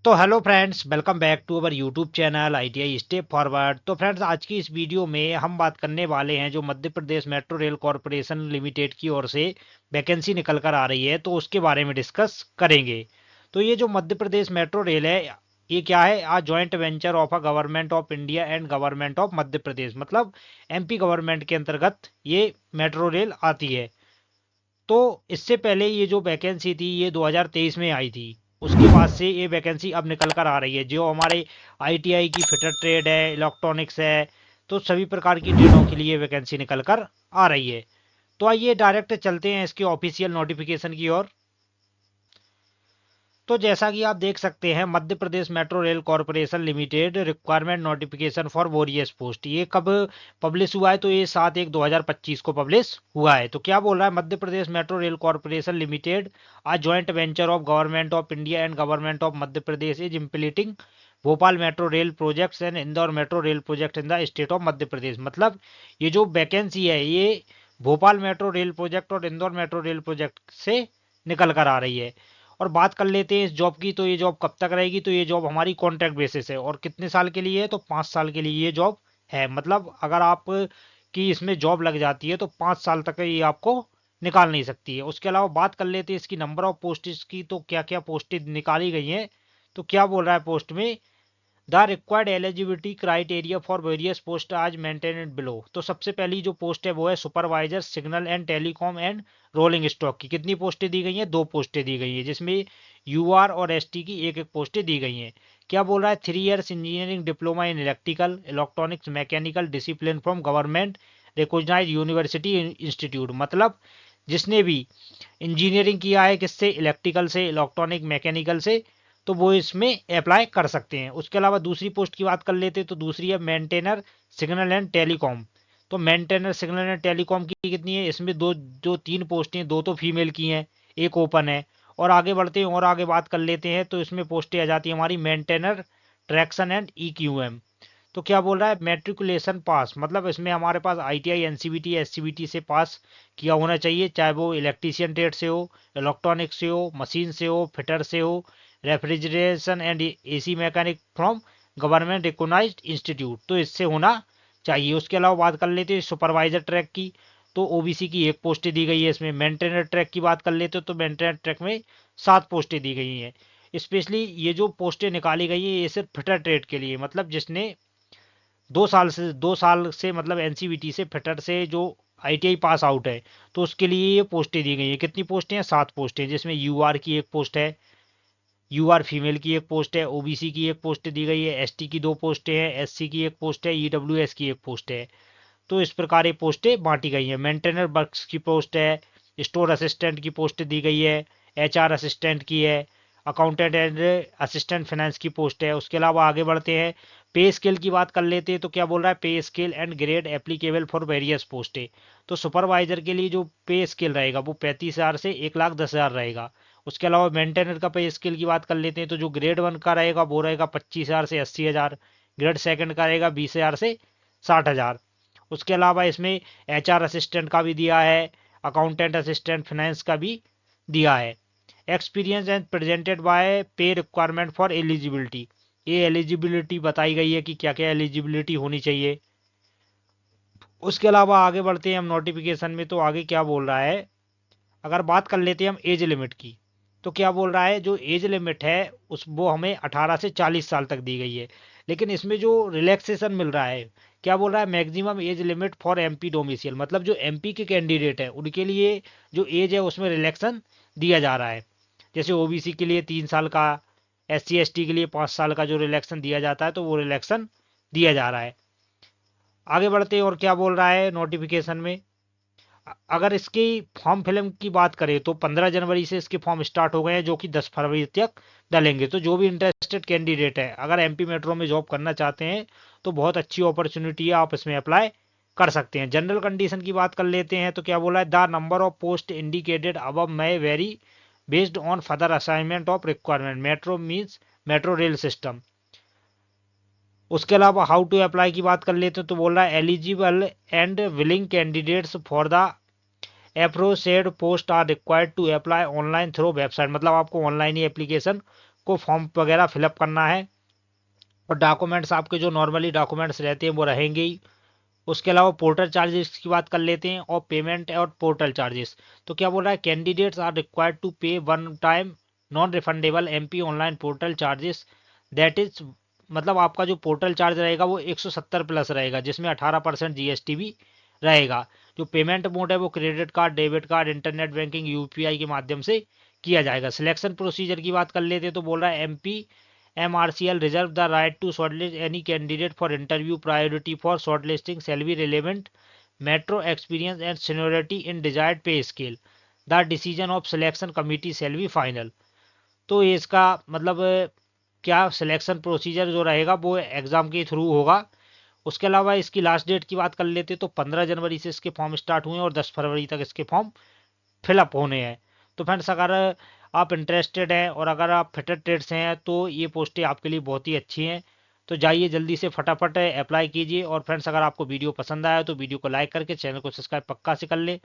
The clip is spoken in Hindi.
तो hello friends, welcome back to our YouTube channel ITI step forward. तो फ्रेंड्स, आज की इस वीडियो में हम बात करने वाले हैं जो मध्य Pradesh metro rail corporation limited की ओर से वैकेंसी निकल कर आ रही है, तो उसके बारे में डिस्कस करेंगे। तो ये जो मध्य प्रदेश मेट्रो रेल है, ये क्या है? A joint venture of a government of India and government of Madhya Pradesh, मतलब एमपी गवर्नमेंट के अंतर्गत ये मेट्रो रेल आती है। तो इससे पहले ये जो वैकेंसी थी ये 2023 में आई थी। उसके बाद से ये वैकेंसी अब निकल कर आ रही है। जो हमारे आईटीआई की फिटर ट्रेड है, इलेक्ट्रॉनिक्स है, तो सभी प्रकार की ट्रेडों के लिए वैकेंसी निकल कर आ रही है। तो आइए डायरेक्ट चलते हैं इसके ऑफिशियल नोटिफिकेशन की ओर। तो जैसा कि आप देख सकते हैं, Madhya Pradesh metro rail corporation limited requirement notification for various post, ये कब पब्लिश हुआ है? तो ये 7/1/2025 को पब्लिश हुआ है। तो क्या बोल रहा है? Madhya Pradesh metro rail corporation limited a joint venture of government of India and government of Madhya Pradesh is implementing Bhopal metro rail projects and Indore metro rail project in the state of Madhya Pradesh. मतलब ये जो वैकेंसी है ये भोपाल मेट्रो रेल प्रोजेक्ट और इंदौर मेट्रो रेल प्रोजेक्ट से निकल कर आ रही है। और बात कर लेते हैं इस जॉब की। तो ये जॉब कब तक रहेगी? तो ये जॉब हमारी कॉन्ट्रैक्ट बेसिस है। और कितने साल के लिए है? तो 5 साल के लिए ये जॉब है। मतलब अगर आप की इसमें जॉब लग जाती है तो 5 साल तक ये आपको निकाल नहीं सकती है। उसके अलावा बात कर लेते हैं इसकी नंबर ऑफ पोस्टेज की। तो क्या क्या पोस्टें निकाली गई हैं? तो क्या बोल रहा है पोस्ट में? The required eligibility criteria for various post आज मेंटेनेड बिलो। तो सबसे पहली जो पोस्ट है वो है supervisor signal and telecom and rolling stock की। कितनी पोस्टें दी गई हैं? 2 पोस्टें दी गई हैं, जिसमें यूआर और एसटी की एक एक पोस्टें दी गई हैं। क्या बोल रहा है? 3 years engineering diploma in electrical electronics mechanical discipline from government recognise university institute. मतलब जिसने भी इंजीनियरिंग किया है, किससे? इलेक्ट्रिकल से, इलेक्ट्रॉनिक मैकेनिकल से, तो वो इसमें अप्लाई कर सकते हैं। उसके अलावा दूसरी पोस्ट की बात कर लेते हैं। तो दूसरी है मेंटेनर सिग्नल एंड टेलीकॉम। तो मेंटेनर सिग्नल एंड टेलीकॉम की कितनी है? इसमें दो, जो 3 पोस्टें हैं, 2 तो फीमेल की हैं, एक ओपन है। और आगे बढ़ते हैं और आगे बात कर लेते हैं। तो इसमें पोस्टें आ जाती है हमारी मेंटेनर ट्रैक्शन एंड ईक्यूएम। तो क्या बोल रहा है? मैट्रिकुलेशन पास, मतलब इसमें हमारे पास आईटीआई एनसीबीटी एससीबीटी से पास किया होना चाहिए, चाहे वो इलेक्ट्रीशियन ट्रेड से हो, इलेक्ट्रॉनिक से हो, मशीन से हो, फिटर से हो, refrigeration and AC mechanic from government recognised institute, तो इससे होना चाहिए। उसके अलावा बात कर लेते हैं सुपरवाइजर ट्रैक की। तो ओबीसी की एक पोस्ट दी गई है इसमें। मेंटेनर ट्रैक की बात कर लेते हो तो मेंटेनर ट्रैक में 7 पोस्टें दी गई हैं। स्पेशली ये जो पोस्टें निकाली गई है ये सिर्फ फिटर ट्रेड के लिए, मतलब जिसने 2 साल से मतलब एनसीबीटी से फिटर से जो आईटीआई पास आउट है, तो उसके लिए ये पोस्टें दी गई हैं। कितनी पोस्टें हैं? 7 पोस्टें, जिसमें यूआर की एक पोस्ट है, यूआर फीमेल की एक पोस्ट है, ओबीसी की एक पोस्ट दी गई है, एसटी की 2 पोस्टें हैं, एससी की एक पोस्ट है, ईडब्ल्यूएस की एक पोस्ट है। तो इस प्रकार ये पोस्टें बांटी गई हैं। मेंटेनर वर्क्स की पोस्ट है, स्टोर असिस्टेंट की पोस्ट दी गई है, एचआर असिस्टेंट की है, अकाउंटेंट एंड असिस्टेंट फाइनेंस की पोस्ट है। उसके अलावा आगे बढ़ते हैं, पे स्केल की बात कर लेते हैं। तो क्या बोल रहा है? पे scale and grade applicable for various पोस्टें। तो सुपरवाइजर के लिए जो पे स्केल रहेगा वो 35,000 से 1,10,000 रहेगा। उसके अलावा मेंटेनर का पे स्केल की बात कर लेते हैं। तो जो ग्रेड 1 का रहेगा वो रहेगा 25,000 से 80,000, ग्रेड सेकंड का रहेगा 20,000 से 60,000। उसके अलावा इसमें एचआर असिस्टेंट का भी दिया है, अकाउंटेंट असिस्टेंट फाइनेंस का भी दिया है। एक्सपीरियंस एंड प्रेजेंटेड बाय पे रिक्वायरमेंट फॉर एलिजिबिलिटी। ये एलिजिबिलिटी बताई गई है कि क्या क्या एलिजिबिलिटी होनी चाहिए। उसके अलावा आगे बढ़ते हैं हम नोटिफिकेशन में। तो आगे क्या बोल रहा है? अगर बात कर लेते हैं हम एज लिमिट की। तो क्या बोल रहा है? जो एज लिमिट है उस वो हमें 18 से 40 साल तक दी गई है। लेकिन इसमें जो रिलैक्सेशन मिल रहा है, क्या बोल रहा है? Maximum age limit for MP domicile, मतलब जो एमपी के कैंडिडेट हैं उनके लिए जो एज है उसमें रिलैक्सन दिया जा रहा है। जैसे ओबीसी के लिए 3 साल का, एससी एसटी के लिए 5 साल का जो रिलैक्सन दिया जाता है, तो वो रिलैक्सन दिया जा रहा है। आगे बढ़ते हैं और क्या बोल रहा है नोटिफिकेशन में? अगर इसकी फॉर्म फिलिंग की बात करें तो 15 जनवरी से इसके फॉर्म स्टार्ट हो गए हैं, जो कि 10 फरवरी तक डलेंगे। तो जो भी इंटरेस्टेड कैंडिडेट है, अगर एमपी मेट्रो में जॉब करना चाहते हैं तो बहुत अच्छी अपॉर्चुनिटी है, आप इसमें अप्लाई कर सकते हैं। जनरल कंडीशन की बात कर लेते हैं। तो क्या बोला है? The number of post indicated अब may very based on further assignment of requirement metro means metro rail system. उसके अलावा हाउ टू अप्लाई की बात कर लेते हैं। तो बोल रहा है eligible and willing candidates for the aforesaid post are required to apply online through website, मतलब आपको ऑनलाइन ही एप्लीकेशन को फॉर्म वगैरह फिलअप करना है, और डॉक्यूमेंट्स आपके जो नॉर्मली डॉक्यूमेंट्स रहते हैं वो रहेंगे ही। उसके अलावा पोर्टल चार्जेस की बात कर लेते हैं, और पेमेंट और पोर्टल चार्जेस। तो क्या बोल रहा है, कैंडिडेट्स आर रिक्वायर्ड टू पे one time non refundable MP online portal charges, that is मतलब आपका जो पोर्टल चार्ज रहेगा वो 170 प्लस रहेगा, जिसमें 18% जीएसटी भी रहेगा। जो पेमेंट मोड है वो credit card, debit card, internet banking, UPI के माध्यम से किया जाएगा। सिलेक्शन प्रोसीजर की बात कर लेते हैं, तो बोल रहा है MP MRCL reserve the right to shortlist any candidate for interview. Priority for shortlisting shall be relevant metro experience and seniority in desired pay scale. The decision of selection committee shall be final. तो ये इसका मतलब क्या सिलेक्शन प्रोसीजर जो रहेगा वो एग्जाम के थ्रू होगा। उसके अलावा इसकी लास्ट डेट की बात कर लेते तो 15 जनवरी से इसके फॉर्म स्टार्ट हुए हैं और 10 फरवरी तक इसके फॉर्म फिलअप होने हैं। तो फ्रेंड्स, अगर आप इंटरेस्टेड हैं और अगर आप फिटेड से हैं तो ये पोस्टें आपके लिए बहुत ही अच्छी हैं। तो जाइए जल्दी से फटाफट अप्लाई कीजिए। और फ्रेंड्स, अगर आपको वीडियो पसंद आया तो वीडियो को लाइक करके चैनल को सब्सक्राइब पक्का से कर लें,